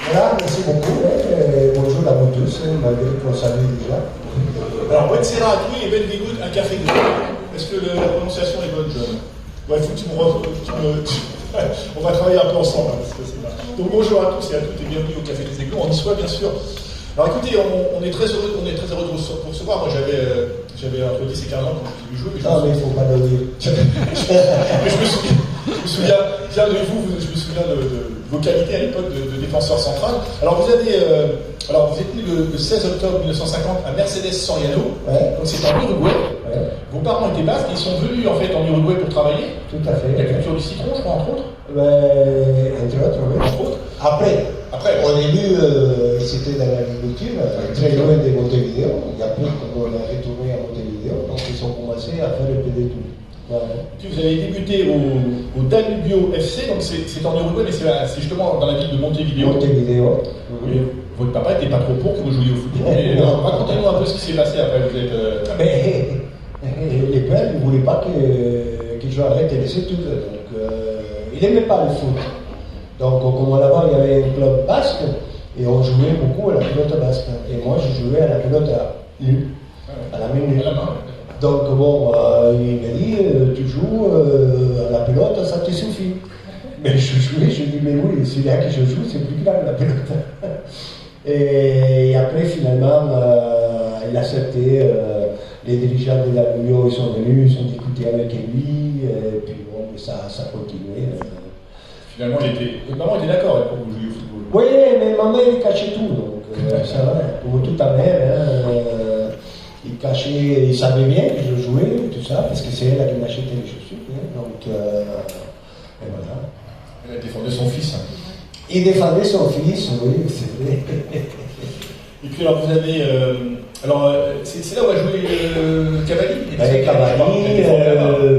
Voilà, merci beaucoup. Bonjour à vous tous, malgré qu'on savait déjà. Alors, bonne sera à tous et benvegut à Café Gris. Est-ce que la prononciation est bonne, John? Ouais, il faut que on va travailler un peu ensemble. Hein, parce que c'est donc bonjour à tous et à toutes et bienvenue au Café des Éclats. On y soit, bien sûr. Alors écoutez, on est très heureux de vous recevoir. Moi, j'avais entre 10 et 15 ans quand je joué. Mais il ne faut pas le dire. Mais je me souviens bien de vous, je me souviens de vos qualités à l'époque de défenseur central. Alors vous êtes né le 16 octobre 1950 à Mercedes Soriano, donc c'est en Uruguay. Ouais. Vos parents étaient basques, ils sont venus en fait en Uruguay pour travailler. Tout à fait. La culture du citron, je crois, entre autres. Entre autres, oui. Entre autres. Après, au début, c'était dans l'agriculture, très loin de Montevideo. Et après, quand on est retourné à Montevideo, donc ils ont commencé à faire le PD Tour. Voilà. Et puis vous avez débuté au Danubio FC, donc c'est en Uruguay, mais c'est justement dans la ville de Montevideo. Montevideo. Oui. Votre papa n'était pas trop pour que vous jouiez au football. Racontez-nous un peu ce qui s'est passé après. Vous êtes. Mais les pères ne voulaient pas que je arrête les études. Donc, il n'aimait pas le foot. Donc, comme là-bas, il y avait un club basque, et on jouait beaucoup à la pelote basque. Et moi, je jouais à la pelote nue, à la main nue. Donc, bon, il m'a dit, tu joues à la pelote, ça te suffit. Mais je jouais, je dis, mais oui, c'est là que je joue, c'est plus grave la pelote. Et après, finalement, il a accepté. Les dirigeants de la Union, ils sont venus, ils ont discuté avec lui, et puis bon, ça a continué. Finalement, votre maman était d'accord pour que vous jouiez au football. Oui, mais ma mère, il cachait tout, donc ça va, comme toute ta mère, il cachait, il savait bien que je jouais, tout ça, parce que c'est elle qui m'achetait les chaussures, donc, et voilà. Elle a défendu son fils. Hein. Il défendait son fils, oui, c'est vrai. Et puis alors, vous avez... c'est là où a joué Cavani.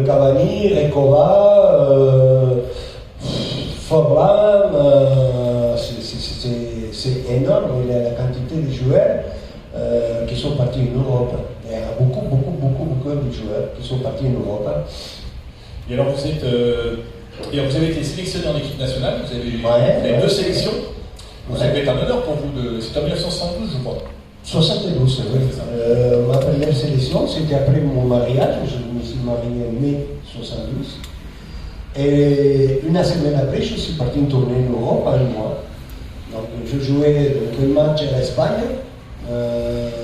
Cavani, Recoba, Forlan, c'est énorme la quantité de joueurs qui sont partis en Europe. Il y a beaucoup de joueurs qui sont partis en Europe. Et alors vous avez été sélectionné en équipe nationale, vous avez deux sélections. Ça peut être un honneur pour vous. C'est en 1972, je crois. 72, oui. Ma première sélection, c'était après mon mariage. Je me suis marié en mai 72. Et une semaine après, je suis parti en tournée en Europe, un mois. Donc, je jouais un match à l'Espagne.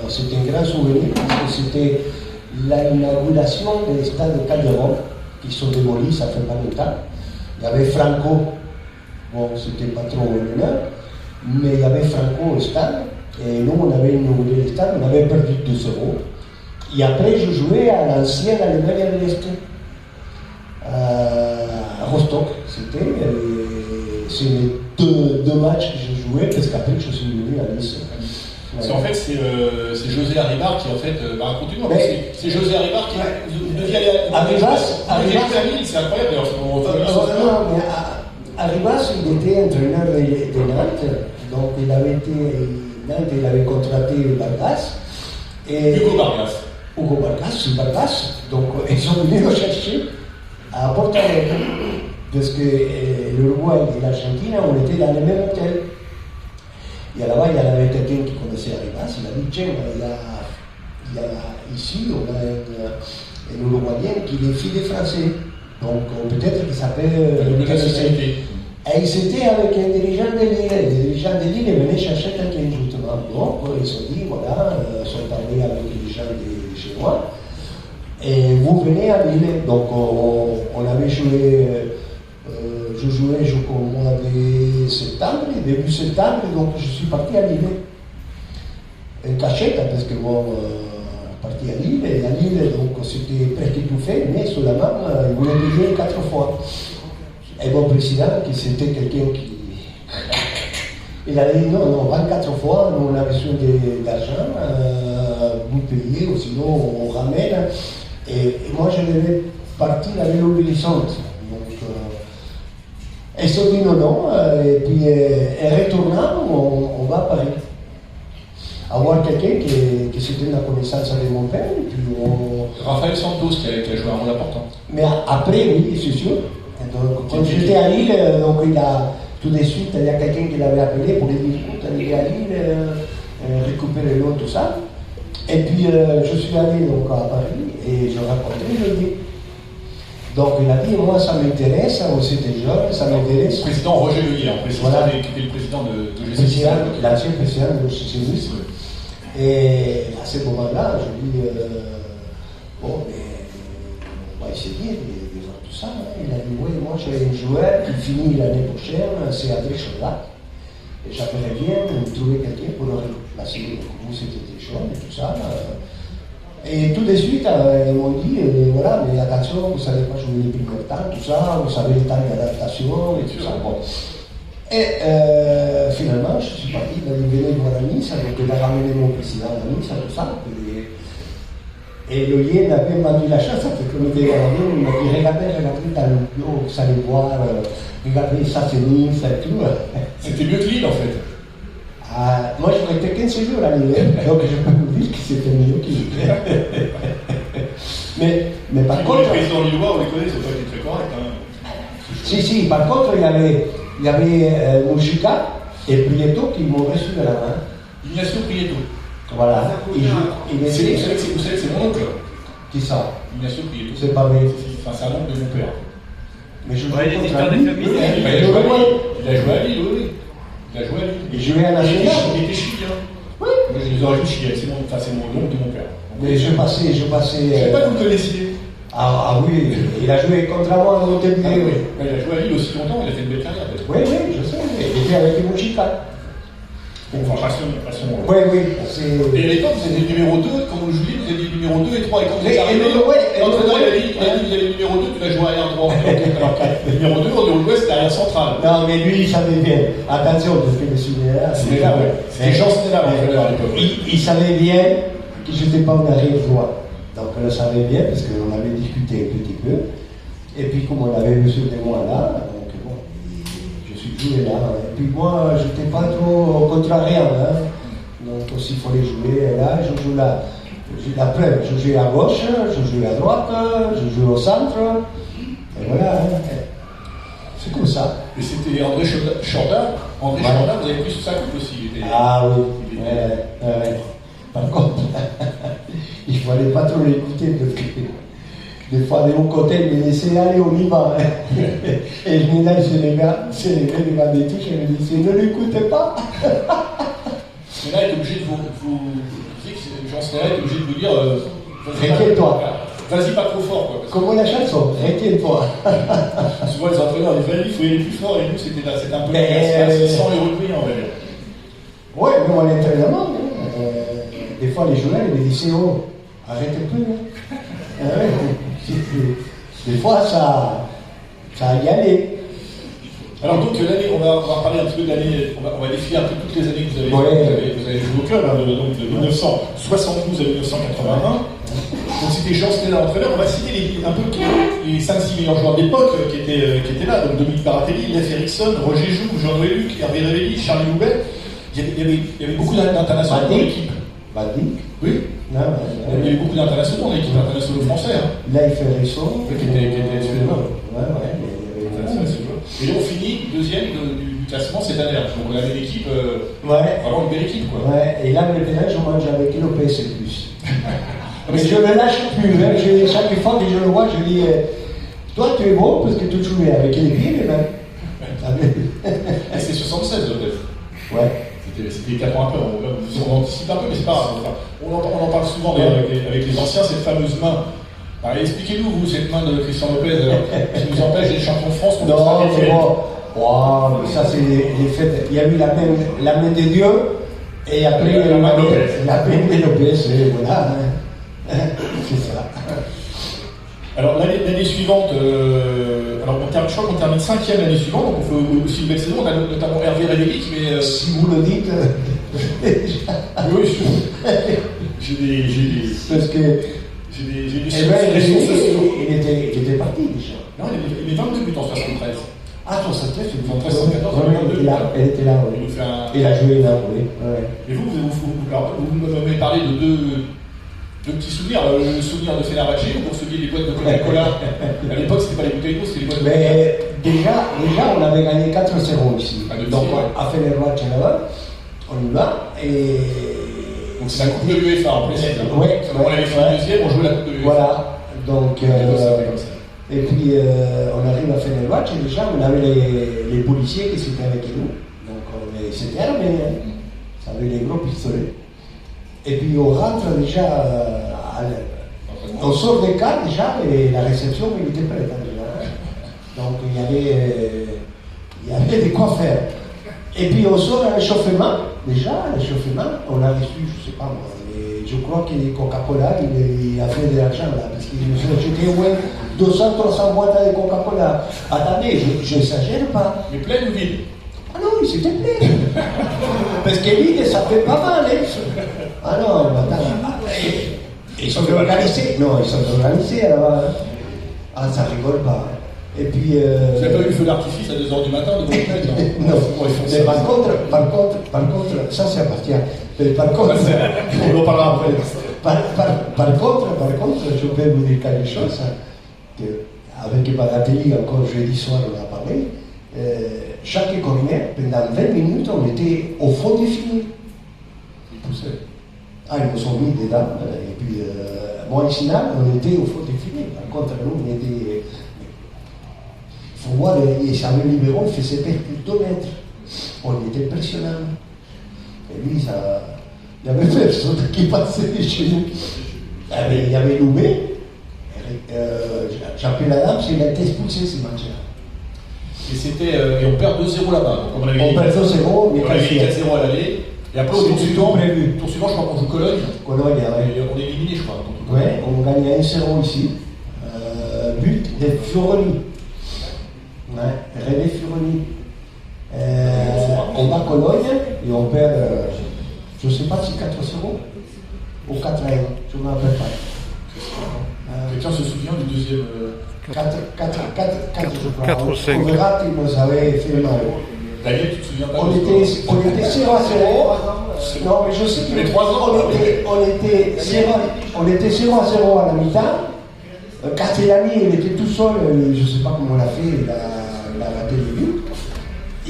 C'était un grand souvenir parce que c'était l'inauguration des stades de Calderón qui sont démolis, ça fait pas longtemps. Il y avait Franco, bon, c'était pas trop un honneur, mais il y avait Franco au stade. Et nous, on avait inauguré le stade, on avait perdu 2-0. Et après, je jouais à l'ancienne Allemagne de l'Est, à Rostock. C'est les deux matchs que je jouais, parce qu'après, je suis venu à Nice. En fait, c'est José Arribas qui, en fait, racontez-nous. C'est José Arribas qui. Vous deviez aller à Lille, c'est incroyable. Non, mais Arribas, il était entraîneur de Nantes, donc il avait contracté Vargas. Hugo Vargas. Donc ils sont venus le chercher à Porto Alegre. Parce que l'Uruguay et l'Argentine, on était dans le même hôtel. Et là-bas, il y avait quelqu'un qui connaissait Arribas. Il a dit, tiens, il y a ici, on a un Uruguayen qui est fille de Français. Donc peut-être qu'il s'appelle... Et c'était avec un dirigeant de Lille. Les dirigeants de Lille venaient chercher quelqu'un justement. Donc ils se sont dit, voilà, ils sont parlé avec les gens de chez moi. Et vous venez à Lille. Donc on avait joué, je jouais jusqu'au mois de septembre, début septembre, donc je suis parti à Lille. En cachette, parce que bon, parti à Lille, et à Lille, donc c'était presque tout fait, mais seulement, ils voulaient payer 4 fois. Et mon président, qui c'était quelqu'un qui... Il a dit non, 24 fois, nous on a besoin d'argent, vous payez, ou sinon on ramène. Et moi je devais partir avec l'obéissance. Donc, ils se sont dit non, et puis en retournant, on va à Paris. avoir quelqu'un qui c'était la connaissance avec mon père. Et puis Rafael Santos qui a joué un rôle important. Mais après, oui, c'est sûr. Donc, quand j'étais à Lille, donc tout de suite, il y a quelqu'un qui l'avait appelé pour lui dire écoute, il est à Lille, récupérer l'eau, tout ça. Et puis, je suis allé donc, à Paris et je racontais, je dis. Donc, il a dit moi, ça m'intéresse, aussi des jeunes, ça m'intéresse. Le président Roger Leyer, voilà. qui était le président de GC. L'ancien président de GC. Et à ce moment-là, je dis bon, mais on va essayer de voir tout ça. Hein. Il a dit oui, moi j'ai un joueur qui finit l'année prochaine, c'est André Cholat. Et j'aimerais bien trouver quelqu'un pour le remplacer. Vous, c'était des choses et tout ça. Et tout de suite, ils m'ont dit voilà, mais attention, vous ne savez pas jouer les premiers temps, tout ça, vous savez le temps d'adaptation et tout ça. Bon. Et finalement, je suis parti, il a venu voir la Nice, donc il a ramené mon président à Nice, tout ça. Et le lien avait vendu la chasse, parce que comme il était gardé, il m'a dit regardez dans le bureau, vous allez voir, regardez, ça c'est Nice et tout. C'était mieux que Lille en fait. Moi je restais 15 jours à Lille, donc je peux vous dire que c'était mieux que Lille. mais par contre. Les présidents lillois, on les connaît, c'est pas été très correct. Hein. Si, par contre, il y avait Mujica et Prieto qui m'ont reçu de la main. Ignacio Prieto. Voilà. Vous savez que c'est mon oncle. Qui ça? Ignacio Prieto. C'est pas vrai. Enfin, c'est un oncle de mon père. Mais je ouais, les histoires des familles. Il a joué à Lille, oui. Il a joué à Lille. Il jouait à National. Il était chilien. Oui. Moi, je les aurais vus chiliens. C'est mon oncle de mon père. Mais je passais. Je ne sais pas que vous le connaissiez. Ah oui, il a joué contre moi à Montpellier. Oui. Il a joué à Lille aussi longtemps, il a fait une belle carrière. Oui, je sais. Il était avec Mujica. Enfin, passion. Oui. Et à l'époque, vous étiez numéro 2, quand vous jouiez, vous étiez numéro 2 et 3. Et quand vous êtes arrivé, l'entraîneur il a dit vous avez numéro 2, tu vas jouer arrière droit. Alors, numéro 2, on est au ouest, arrière central. Non, mais lui, il savait bien. Attention, parce que le cinéaste. C'était Jean Snella, l'entraîneur à l'époque. Il savait bien que je n'étais pas en arrière droit. Donc, on le savait bien, parce qu'on avait discuté un petit peu. Et puis, comme on avait reçu des mois là, donc bon, je suis joué là. Et puis, moi, je n'étais pas trop contrariant. Hein. Donc, aussi, il fallait jouer là, je joue là. La preuve, je joue à gauche, je joue à droite, je joue au centre. Et voilà. Hein. C'est comme ça. Et c'était André Chordin. André Chordin, vous avez pris sous sa coupe aussi. Ah oui. Par contre, il ne fallait pas trop l'écouter parce que des fois, de mon côté, il me laissait aller au Liban. Et je me disais, c'est les gars des touches, et je me disais, ne l'écoutez pas. Mais là, il est obligé de vous Jean Snella est obligé de vous dire Inquiète-toi. Vas-y pas trop fort. Quoi, comment la chanson, inquiète-toi. Souvent, les entraîneurs disent, il faut aller plus fort, et nous, c'était un peu sans les reprises, on va dire. Oui, même en entraînement. Des fois, les joueurs, ils me disaient, oh, arrêtez plus. Des fois, ça y allait. Alors donc l'année, on va parler un petit peu de l'année, on va défiler un peu toutes les années que vous avez joué au club, hein, donc de 1972 à 1981. Donc c'était Jean Snella l'entraîneur. On va citer un peu les 5-6 meilleurs joueurs d'époque qui étaient là. Donc Dominique Baratelli, Leif Eriksson, Roger Joux, Jean-Noël Luc, Hervé Révelli, Charlie Loubet. Il y avait beaucoup d'internationaux dans l'équipe. Badin. Oui. Il y avait beaucoup d'internationaux dans l'équipe, internationaux français. Leif Eriksson. Qui était suédois. Ouais. Et là, on finit deuxième du classement cette année. Donc on avait une équipe, vraiment une belle équipe. Quoi. Ouais, et là, maintenant, je mange avec Lopez et plus. Mais je ne lâche plus. Hein. Chaque fois que je le vois, je dis toi, tu es bon parce que tu joues avec les pieds, les mains. Et c'est 76, Lopez. Ouais. C'était 80 peu. On anticipe un peu, mais c'est pas grave. On en parle souvent avec les anciens, cette fameuse main. Allez, expliquez-nous, vous, cette main de Christian Lopez qui nous empêche d'être champion de France. Non, c'est bon. Wow, mais ça, c'est les faits. Il y a eu la main de Dieu, et après, la main de Lopez, et voilà. Hein. C'est ça. Alors, l'année suivante, je crois qu'on termine 5e l'année suivante, donc on fait aussi une belle saison. On a notamment Hervé Révelli qui met. Si vous le dites. Oui, j'ai des. Parce que. Il était parti déjà. Non, il met 22 buts en 73. Ah, 69, elle était là, oui. Elle a joué là, oui. Ouais. Et vous m'avez parlé de deux petits souvenirs. Le souvenir de Fenerbahçe, ou pour souvenir des boîtes de Coca-Cola. À l'époque, c'était pas les bouteilles d'eau, c'était les boîtes de Coca-Cola. Mais déjà, on avait gagné 4-0 ici. Donc, à Fenerbahçe là-bas, on y va. Et. Donc, c'est la Coupe de l'UEFA en plus. Oui. On avait fait deuxième, on jouait la Coupe de l'UEFA. Voilà. Donc. Et puis, on arrive à Fenerbahçe, et déjà, on avait les policiers qui étaient avec nous. Donc, c'était armé, hein. Ça avait les gros pistolets. Et puis, on rentre déjà, on sort des cas déjà, et la réception, il était prête, hein, déjà. Donc, il y avait de quoi faire. Et puis, on sort à l'échauffement, déjà, on a reçu, je ne sais pas moi, je crois que Coca-Cola, il a fait de l'argent là, parce qu'il nous a jeté au moins 200-300 boîtes de Coca-Cola. Attendez, je n'exagère pas. Mais plein ou vide? Ah non, il s'était plein. Parce que vide, ça fait pas mal, hein. Ah non, attends. Ils sont organisés. Non, ils sont organisés là-bas. Ah, ça rigole pas. Et puis. Vous n'avez pas eu le feu d'artifice à 2h du matin de votre tête? Non. Mais par contre, ça appartient. Par contre, on en parlera après. Par contre, je peux vous dire quelque chose. Avec Bagateli, encore jeudi soir, on a parlé. Chaque corner, pendant 20 minutes, on était au fond du filet. Ils poussaient. Ah, ils nous ont mis dedans. Et puis, moi, ici, on était au fond du filet. Par contre, nous, on était. Il faut voir, Samuel Libéron faisait plus de 2 mètres. On était impressionnant. Et lui, ça. Il y avait personne qui passait chez nous. Il y avait Loubet. J'appelle la dame, il a été expulsé ce match-là. Et c'était. Et on perd 2-0 là-bas. On perd 2-0, mais on avait 4-0 à l'aller. Et après, au tour suivant, je crois qu'on joue Cologne. Cologne, ouais. Et on est éliminé, je crois. Oui, on gagne 1-0 ici. But de Fioroni. Ouais, René Fioroni. On bat Cologne et on perd, je ne sais pas si 4-0 ou 4-1, je ne me rappelle pas. Quelqu'un se souvient du deuxième 4 je crois. 4 ou 5. On verra qui nous avait fait mal. Daniel, tu te souviens pas? On était 0-0. Non, mais je sais que les 3 ans, on était 0-0 à la mi-temps. Castellani, il était tout seul, je ne sais pas comment on l'a fait, il a raté le but.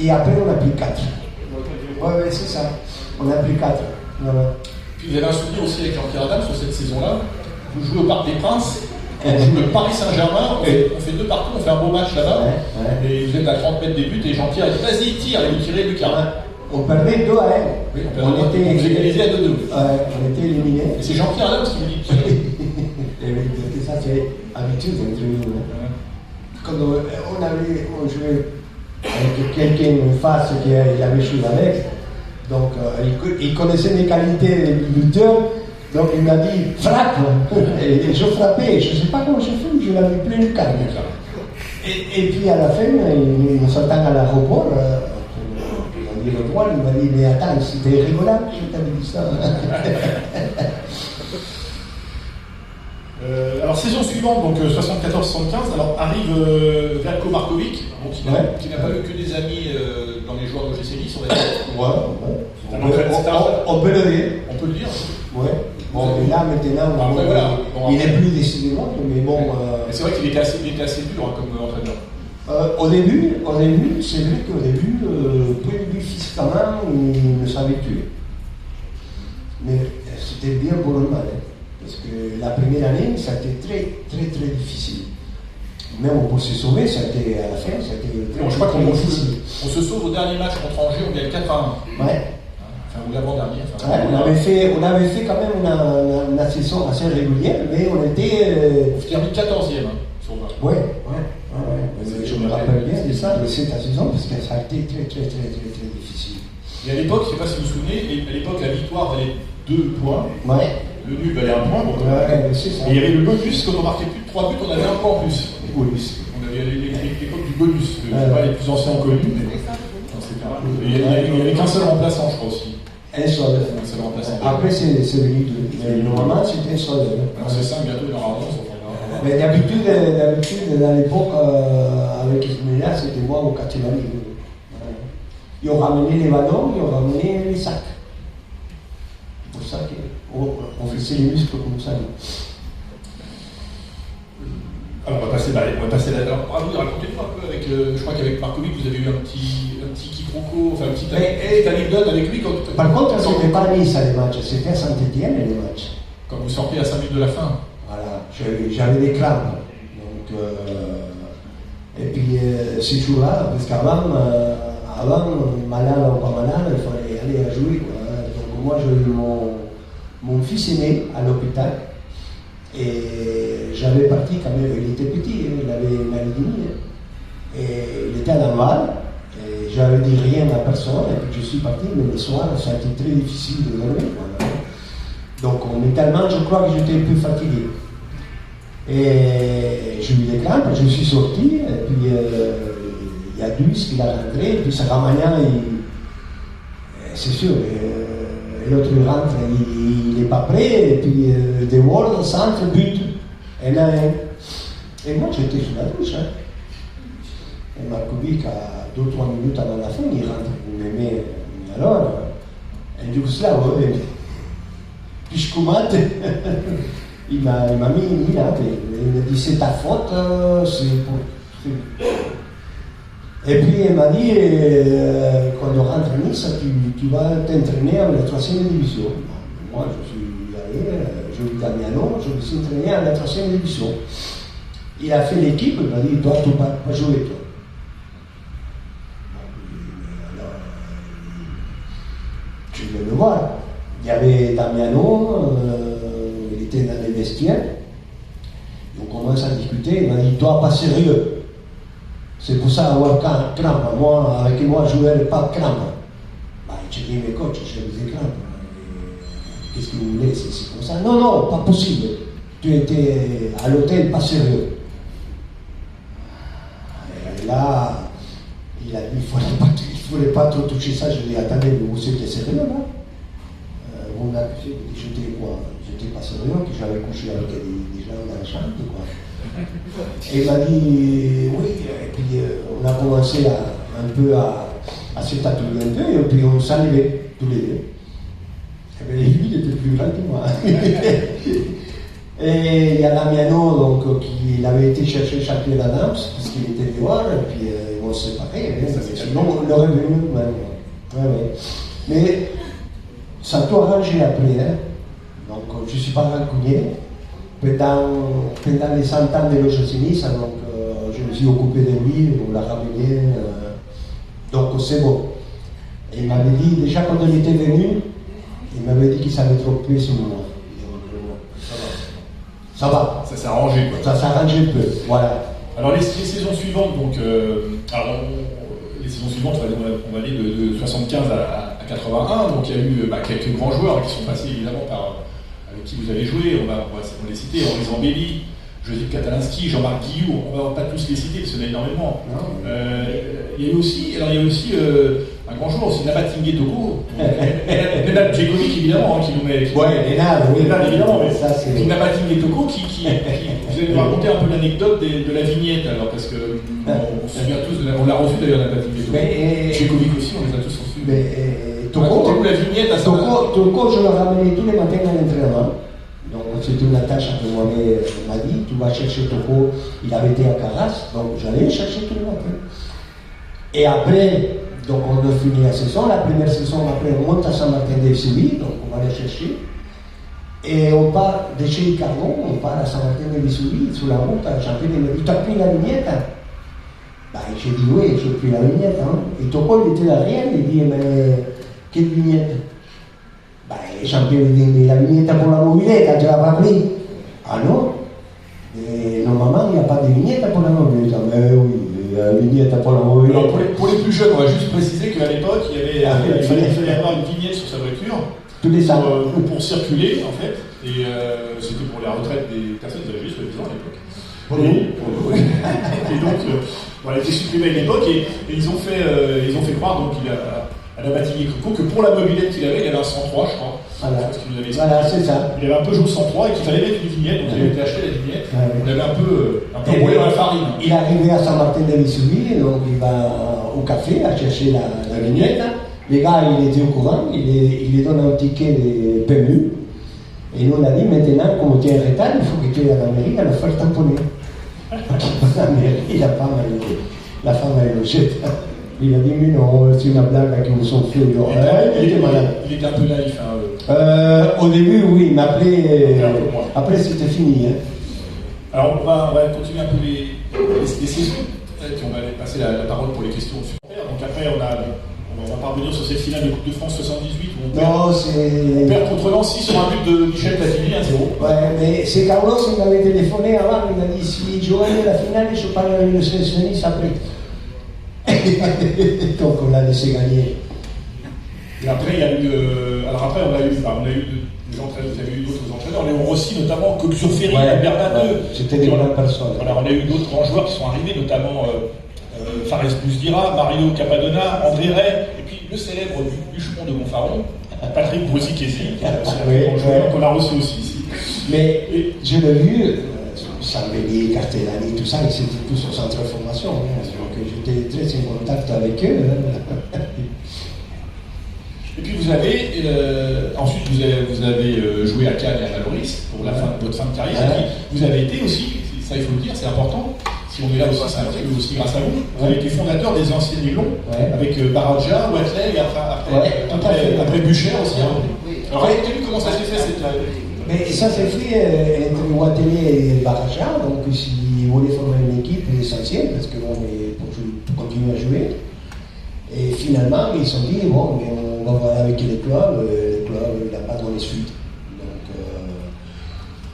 Et après, on a pris 4. Ouais, c'est ça. On a pris 4. Voilà. Puis vous avez un souvenir aussi avec Jean-Pierre Adam sur cette saison-là. Vous jouez au Parc des Princes, on joue le Paris Saint-Germain, on fait 2 partout, on fait un beau match là-bas. Ouais. Et vous êtes à 30 mètres des buts et Jean-Pierre dit vas-y, tire, et vous tirez Lucas. On perdait 2-1. Oui, on était égalisé à 2-2. On était éliminés. Et c'est Jean-Pierre Adam qui me dit de tirer. Et ça, c'est habitude entre nous. Quand on jouait avec quelqu'un en face qui avait joué avec, donc il connaissait mes qualités de lutteur, donc il m'a dit frappe, et je frappais, je ne sais pas comment je fais, je l'avais plein le calme. Et puis à la fin, il nous attend à l'aéroport, on dit le droit, il m'a dit mais attends, c'était rigolable, je t'avais dit ça. Alors saison suivante, donc 74-75, alors arrive Veljko Markovic, qui n'a pas eu que des amis dans les joueurs de GC Nice, on va dire. On peut le dire. On peut le dire. Ouais. Bon, mais là maintenant, il n'est plus décidément, mais bon. C'est vrai qu'il était assez dur hein, comme entraîneur. Au début, c'est vrai qu'au début, point de vue physiquement, il ne savait tuer. Mais c'était bien pour le mal. Hein. Parce que la première année, ça a été très difficile. Même pour se sauver, ça a été à la fin, ça a été je crois qu'on se sauve au dernier match contre Angers, on gagne 4-1. Ouais. Enfin, ou l'avant-dernier. On avait fait quand même une saison assez régulière, mais on était. On termine 14e sur 20. Ouais. Je me rappelle bien de ça, de cette saison, parce que ça a été très difficile. Et à l'époque, je ne sais pas si vous vous souvenez, à l'époque, la victoire valait 2 points. Ouais. Le nul valait 1 point. C'est ça. Et il y avait le bonus, quand on marquait plus de 3 buts, on avait 1 point en plus. Bonus. On avait l'époque du bonus. Je ne sais pas, les plus anciens ont connu, mais il n'y avait qu'un seul remplaçant, je crois aussi. Un seul remplaçant. Après, c'est venu 2. Mais normalement, c'était un seul. C'est 5 bientôt, il y en aura 11. Mais d'habitude, à l'époque, avec Ismaël, là, c'était moi au Castellani. Ils ont ramené les ballons, ils ont ramené les sacs. C'est pour ça qu'on faisait les muscles comme ça. Alors on va passer là. Alors, racontez-nous un peu avec, je crois qu'avec Markovic, vous avez eu un petit quiproquo, enfin une petite anecdote avec lui. Par contre, ce n'était pas à Nice les matchs, c'était à Saint-Étienne les matchs. Quand vous sortez à 5 minutes de la fin. Voilà, j'avais des crampes. Donc, et puis ces jours-là, parce qu'avant, malade ou pas malade, il fallait aller à jouer. Quoi. Donc moi, j'ai eu mon fils aîné à l'hôpital. Et j'avais parti quand même, il était petit, il avait une année et demie. Et il était à Laval. Et j'avais dit rien à personne. Et puis je suis parti, mais le soir, ça a été très difficile de dormir. Quoi. Donc mentalement, je crois que j'étais un peu fatigué. Et j'ai eu des crampes, je suis sorti, et puis il y a Duss qui l'a rentré, et puis Saramagnan, c'est sûr, l'autre rentre, il n'est pas prêt, et puis De Ward au centre, but, et là, et moi j'étais sous la douche. Hein. Et Markovic, à 2-3 minutes avant la fin, il rentre, mais alors, et Yougoslav, puis je commente. Il m'a mis une minute, il m'a dit c'est ta faute, c'est pour. Et puis il m'a dit quand on rentre à Nice, tu vas t'entraîner avec la 3e division. Moi je suis allé, je lui ai dit à Miano, je me suis entraîné à la 3e division. Il a fait l'équipe, il m'a dit toi tu ne vas pas jouer toi. Alors, je vais le voir. Il y avait Damiano, il était dans les vestiaires. On commence à discuter, il m'a dit toi pas sérieux. C'est pour ça avoir crampe. Moi, avec moi, je n'avais pas de crampe. Bah, j'ai dit, mais coach, j'ai des crampes. Qu'est-ce que vous voulez, c'est comme ça. Non, non, pas possible. Tu étais à l'hôtel, pas sérieux. Et là, il a dit, il ne fallait pas trop toucher ça. Je lui ai dit, attendez, vous étiez sérieux, là? On a accusé, j'étais quoi? J'étais pas sérieux, que j'avais couché avec des gens dans la chambre, quoi. Et il m'a dit oui, et puis on a commencé un peu à se tatouer un peu, et puis on s'est levés tous les deux. Et bien lui, il était plus grand que moi. Et il y a Damiano, donc, qui avait été chercher le championnat d'Ams, parce qu'il était dehors, et puis ils vont se séparer, sinon on l'aurait venu même. Ouais. Mais ça a tout arrangé après, hein. Donc je ne suis pas rancunier. Pendant les 100 ans de l'Oceanis, donc je me suis occupé de lui, on l'a ramené, donc c'est bon. Et il m'avait dit, déjà quand il était venu, il m'avait dit qu'il savait trop peu sur moi. Ça va. Ça s'est arrangé, quoi. Ça s'est arrangé un peu, voilà. Alors les saisons suivantes, donc, les saisons suivantes, on va aller de 75 à 81, donc il y a eu quelques grands joueurs qui sont passés évidemment avec qui vous avez joué, on va les citer, Henri Zambelli, Josip Katalinski, Jean-Marc Guillou, on ne va pas tous les citer, parce qu'il y en a énormément. Il y a aussi un grand joueur, c'est Nabatingue Togo, Nenad Djekovic évidemment, qui nous met. Nenad évidemment, mais ça c'est. Nabatingue Togo qui vous allez nous raconter un peu l'anecdote de la vignette, alors, parce que on se souvient tous, on l'a reçu d'ailleurs, Nabatingue Togo. Djekovic aussi, on les a tous reçus. Togo, la vignette à Togo, je le ramenais tous les matins à l'entraînement. Donc c'était une tâche que moi m'a dit, tu vas chercher Togo, il avait été à Carras, donc j'allais chercher tous les matins. Et après, donc on a fini la saison, la première saison, après on monte à Saint-Martin de Vesubie, donc on va les chercher. Et on part de chez Ricardo, on part à Saint-Martin de Vesubie, sur la route, à Champigny, il m'a dit, tu as pris la vignette? Bah, j'ai dit oui, j'ai pris la vignette. Hein. Et Togo, il était derrière, il dit, mais quelle vignette? Bah, Champigny, il dit, mais la vignette pour la mobilette, tu l'as pas pris? Ah non? Et normalement, il n'y a pas de vignette pour la mobilette. Mais oui. Vignette pour la mobilette. Alors pour les plus jeunes, on va juste préciser qu'à l'époque, il fallait avoir une vignette sur sa voiture pour circuler, en fait. Et c'était pour la retraite des personnes âgées, soi-disant, à l'époque. Oui. Et donc, elle était supprimée à l'époque, et ils ont fait croire donc, à Nabatingue Togo que pour la mobilette qu'il avait, il avait un 103, je crois. Voilà, c'est ça. Il avait un Peugeot 103 et qu'il fallait mettre une vignette, donc il avait été acheté la vignette. On avait un peu roulé dans la farine. Il est arrivé à Saint-Martin-de-Vesubie, donc il va au café à chercher la vignette. Les gars, il était au courant, il lui donne un ticket de PMU. Et nous, on a dit, maintenant, comme tu es en retard, il faut que tu ailles à la mairie à le faire tamponner. La mairie, la femme, elle le jette. Il a dit, mais non, c'est une blague qui vous sont fait. Il était un peu naïf. Au début, oui, mais après c'était fini. Hein. Alors, on va continuer un peu les saisons, puis on va passer la parole pour les questions supporters. Donc après, on va pas revenir sur cette finale de Coupe de France 78 où on perd contre Nancy sur un but de Michel Platini 1-0. Ouais, mais c'est Carlos qui m'avait téléphoné avant, il m'a dit si je gagne la finale, je parle avec le sélectionniste après. Donc on l'a laissé gagner. Et après, il y a eu. Alors après, on a eu des entraîneurs, vous avez eu d'autres entraîneurs, Léon Rossi notamment, Coxure Ferry, Bernadette. C'était des bonnes personnes. Voilà, on a eu d'autres grands joueurs qui sont arrivés, notamment Fares Bousdira, Mario Capadonna, André Ray, et puis le célèbre bûcheron de Montfaron, Patrick Boisikézi, qui est un joueur qu'on a reçu aussi ici. Mais je l'ai vu, Sambelli, Castellani, tout ça, ils étaient tous au centre de formation. Donc j'étais très en contact avec eux. Et puis vous avez, ensuite vous avez joué à Cannes et à Valoris pour votre fin de carrière. Et puis vous avez été aussi, ça il faut le dire, c'est important. Si on est là aussi, c'est un petit peu aussi grâce à vous. Vous avez été fondateur des anciens Nylons, avec Baradja, Watley et après Bucher aussi. Alors racontez-nous comment ça s'est fait cette. Mais ça s'est fait entre Watley et Baradja, donc s'ils voulaient former une équipe essentielle, parce que bon, pour continuer à jouer. Et finalement, ils se sont dit, bon, mais on va voir avec les clubs, il n'a pas donné suite. Donc,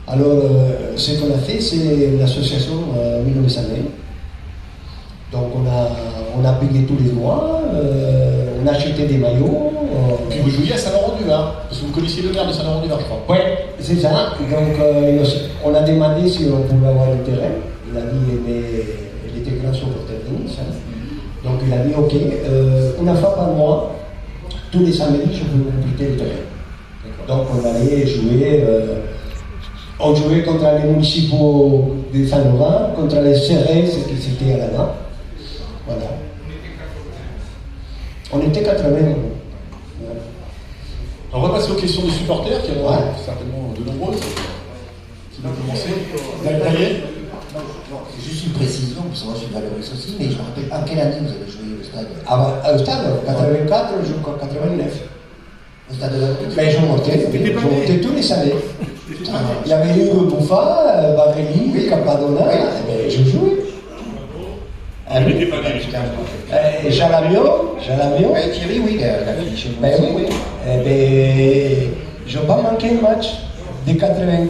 alors, ce qu'on a fait, c'est l'association Mille Samé. Donc, on a payé tous les mois, on a acheté des maillots. Puis vous jouiez à Saint-Laurent-du-Var, parce que vous connaissiez le maire de Saint-Laurent-du-Var, je crois. Oui, c'est ça. Donc, on a demandé si on pouvait avoir le terrain. Il a dit, il était grand supporter de Nice. Donc il a dit ok, une fois par mois, tous les samedis, je peux compléter le terrain. Donc on allait jouer, on jouait contre les municipaux de Saint-Laurent, contre les Cérès qui étaient à la main. Voilà. On était 80. On va passer aux questions des supporters, qui ont certainement de nombreuses. Qui vont commencer. Daniel. Juste une précision, parce que moi je suis Valoris aussi, mais je me rappelle, en quelle année vous avez joué au stade? Au stade, 84 jusqu'en 89. Au stade de la Valoris? Ben, je montais tous les années. Il y avait Hugo Bouffa, Barelli, Capadonna, ben, je jouais. Jalamio. Thierry, oui, la fille chez nous. Ben oui. Ben, je n'ai pas manqué un match de 84.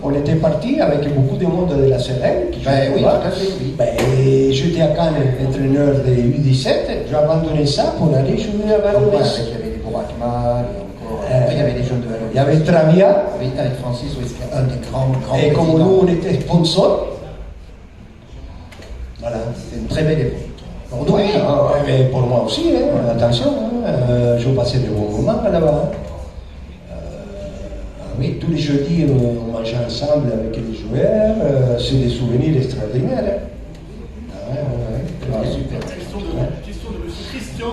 On était parti avec beaucoup de monde de la Sérène. Oui, tout à fait, oui. Ben, j'étais à Cannes, entraîneur de U17. J'ai abandonné ça pour aller jouer à Valoris. Il y avait des Bouracma, il y avait des jeunes de Valoris. Il y avait Travia. Oui, avec Francis, oui, c'était un des grands Et comme nous, on était sponsors. Voilà, c'était une très belle époque. Oui, mais pour moi aussi, hein, attention, je passais de bons moments là-bas. Oui, tous les jeudis, on mangeait ensemble avec les joueurs, c'est des souvenirs extraordinaires. Super. Question de M. Christian,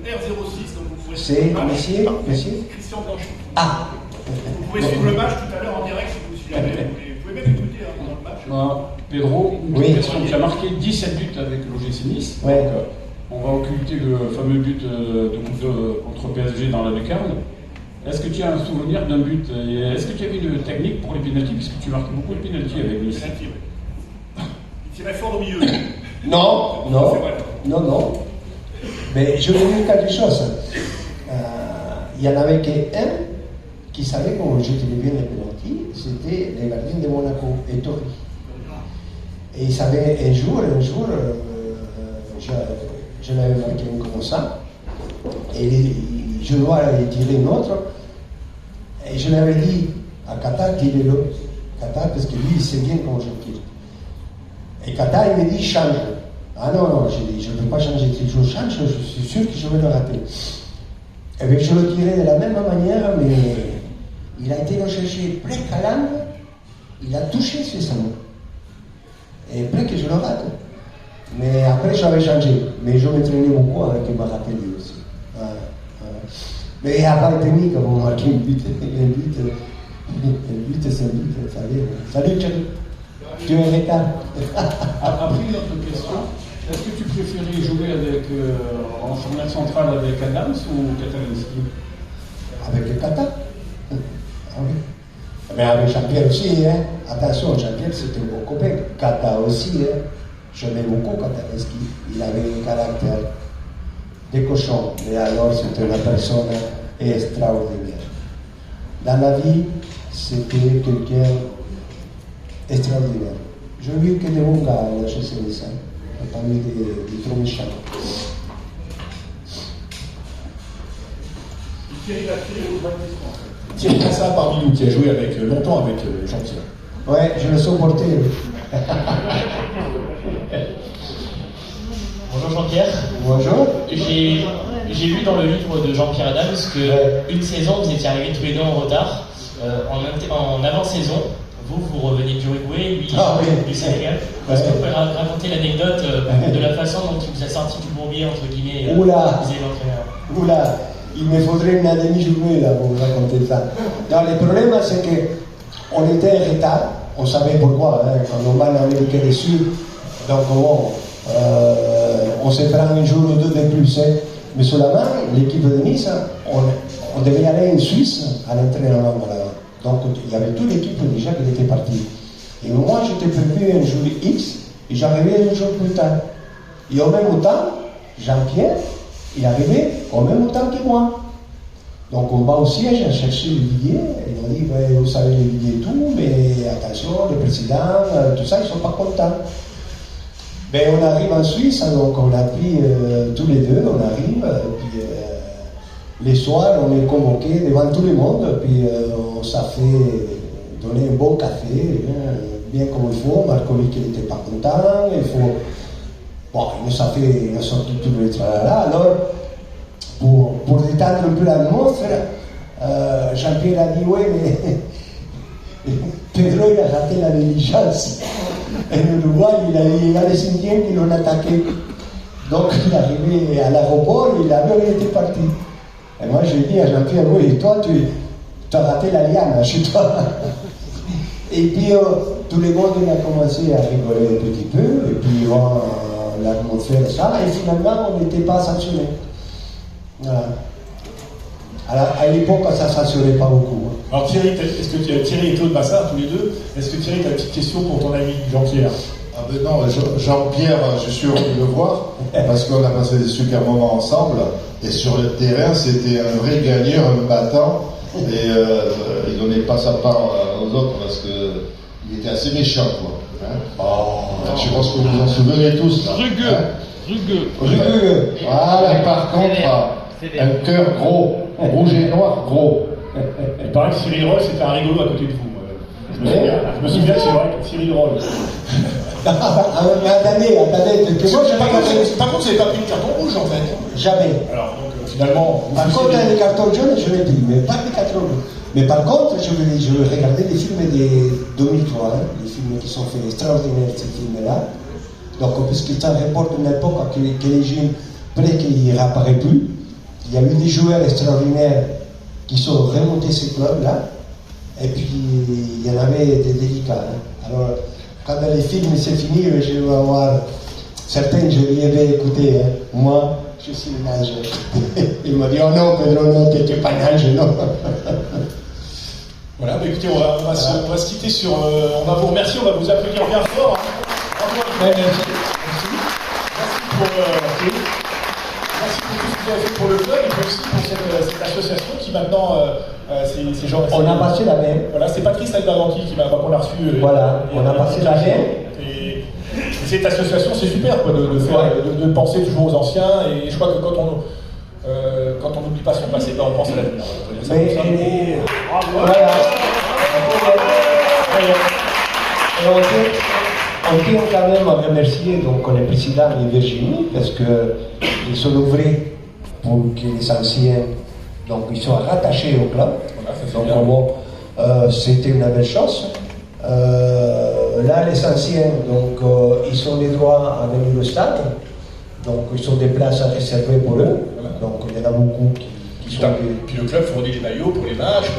de R06, donc vous pouvez c'est monsieur Christian Blanchot. Ah. Vous pouvez suivre le match tout à l'heure en direct si vous suivez. Vous pouvez même écouter pendant le match. Pedro, une question qui a marqué 17 buts avec l'OGC Nice. Ouais. Donc, on va occulter le fameux but contre PSG dans la lucarne. Est-ce que tu as un souvenir d'un but? Est-ce que tu avais une technique pour les pénaltys, puisque tu marquais beaucoup de pénaltys avec Nice? Il tirait fort au milieu. Non. Mais je vais dire quelque chose. Il n'y en avait qu'un qui savait comment jeter bien les pénaltys, c'était les gardiens de Monaco, et Tori. Et il savait un jour, je l'avais marqué un comme ça, et je dois aller tirer une autre, et je l'avais dit à Kata, tirez-le. Kata, parce que lui, il sait bien comment je tire. Et Kata, il me dit, change. Ah non, j'ai dit, je ne peux pas changer, si je change, je suis sûr que je vais le rater. Eh bien, je le dirais de la même manière, mais il a été recherché près qu'à l'âme, il a touché ce salon. Et près que je le rate. Mais après, j'avais changé. Mais je m'entraînais beaucoup avec Maratelli aussi. Mais il n'y a pas de technique pour marquer un but. Un but, c'est un but. Salut, Thierry. Tu es en retard. Après, une autre question. Est-ce que tu préférais jouer en charnière centrale avec Adams ou Katalinski? Avec le Kata. Ah oui. Mais avec Jean-Pierre aussi, hein. Attention, Jean-Pierre c'était un bon copain. Kata aussi, hein. J'aimais beaucoup Katalinski. Il avait un caractère de cochon. Mais alors c'était une personne extraordinaire. Dans la vie, c'était quelqu'un extraordinaire. Je vu que des bons gars à la GCS, parmi des trop méchants. Thierry Cassa parmi nous, qui a joué longtemps avec Jean-Pierre. Ouais, je le supportais. Bonjour Jean-Pierre. Bonjour. J'ai lu dans le livre de Jean-Pierre Adams que une saison vous étiez arrivés tous les deux en retard. En avant-saison, vous reveniez du Uruguay, lui du Sénégal. Est-ce que vous pouvez raconter l'anecdote de la façon dont il vous a sorti du bourbier, entre guillemets, Oula. vis-à-vis de l'entraîneur? Oula, il me faudrait une demi-journée là pour vous raconter ça. Non, le problème c'est qu'on était en retard, on savait pourquoi, hein, quand on va en Amérique du Sud, donc bon, on se prend un jour ou deux de plus. Hein. Mais seulement, l'équipe de Nice, on devait aller en Suisse à l'entraînement là. Donc il y avait toute l'équipe déjà qui était partie. Et moi j'étais prévu un jour X et j'arrivais un jour plus tard. Et au même temps, Jean-Pierre, il arrivait au même temps que moi. Donc on va au siège chercher les billets et on dit vous savez les billets et tout, mais attention, le président, tout ça, ils ne sont pas contents. Ben, on arrive en Suisse, donc on a pris tous les deux, on arrive, puis les soirs on est convoqués devant tout le monde, puis on s'est fait donner un bon café, bien comme il faut. Marcovic il n'était pas content, il faut. Bon, il nous a sorti tout le tralala. Alors, pour détendre un peu l'atmosphère, Jean-Pierre a dit oui, mais Pedro il a raté la diligence. Et le Uruguay, il y a les Indiens qui l'ont attaqué. Donc il est arrivé à l'aéroport, l'avion était parti. Et moi j'ai dit à Jean-Pierre, oui, toi tu as raté la liane chez toi. Et puis tout le monde a commencé à rigoler un petit peu, et puis l'atmosphère ça, et finalement on n'était pas sanctionné. Voilà. À l'époque, ça ne sanctionnait pas beaucoup. Alors Thierry, Thierry et Claude Massard, tous les deux, est-ce que Thierry, tu as une petite question pour ton ami Jean-Pierre? Ah ben non, Jean-Pierre, je suis heureux de le voir, parce qu'on a passé des super moments ensemble, et sur le terrain, c'était un vrai gagneur, un battant, et il donnait pas sa part aux autres, parce qu'il était assez méchant, quoi. Hein, je pense que vous en souvenez tous. Rugueux. Rugueux. Voilà, par contre, un cœur gros, rouge et noir gros. Il paraît que Cyril Roll, c'était un rigolo à côté de vous. Je me souviens que c'est vrai que Cyril Roll. Attendez, que moi Par contre, vous n'avez pas pris le carton rouge en fait. Jamais. Alors, donc, finalement. Par contre, les cartons jaunes, je l'ai pris, mais pas les cartons rouges. Mais par contre, je regardais des films de 2003, hein, des films qui sont faits extraordinaires, ces films-là. Donc, puisqu'ils s'en reportent une époque que les jeunes, près qu'ils ne réapparaissent plus, il y a eu des joueurs extraordinaires qui sont remontés ces clubs-là, et puis il y en avait des délicats. Hein. Alors, quand les films c'est fini, je vais avoir certains, je les avais écoutés. Hein. Moi, je suis un ange. Il m'a dit, oh non, Pedro, non, tu n'es pas un ange, non. Voilà, bah écoutez, on va se quitter sur. On va vous remercier, on va vous applaudir bien fort. Hein. Merci pour tout ce que vous avez fait pour le club et puis aussi pour cette association qui maintenant, ces gens. On a passé la main. Voilà, c'est Patrice Albaranti qu'on a reçu. Voilà, on a passé la main. Et cette association, c'est super quoi, de penser toujours aux anciens. Et je crois que quand on n'oublie pas son passé, on pense à l'avenir. Voilà. On tient quand même à remercier donc, le président et Virginie parce qu'ils sont ouverts pour que les anciens Donc ils sont rattachés au club. Voilà, donc bon, c'était une belle chose. Là, les anciens, donc ils ont les droits à venir au stade. Donc ils sont des places à réserver pour eux. Voilà. Donc il y en a beaucoup qui sont Puis le club fournit les maillots pour les matchs,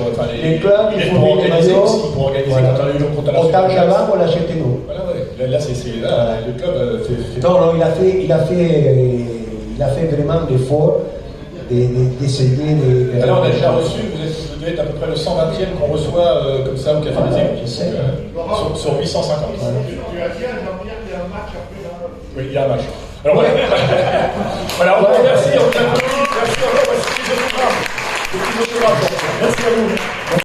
les clubs, ils fournissent des maillots. Pour organiser Voilà. contre Autant qu'avant, on l'achetait nous. Voilà, ouais. Là, le club fait. Non, il a fait vraiment l'effort d'essayer de. Alors, on a déjà reçu, vous devez être à peu près le 120e qu'on reçoit comme ça au Café des Aigles. Je sais. Sur 850. Tu as dit à Jean-Pierre qu'il y a un match après là. Oui, il y a un match. Alors voilà. Voilà, on vous remercie, on vous applaudit. Merci à vous, voici les autographes. Merci à vous.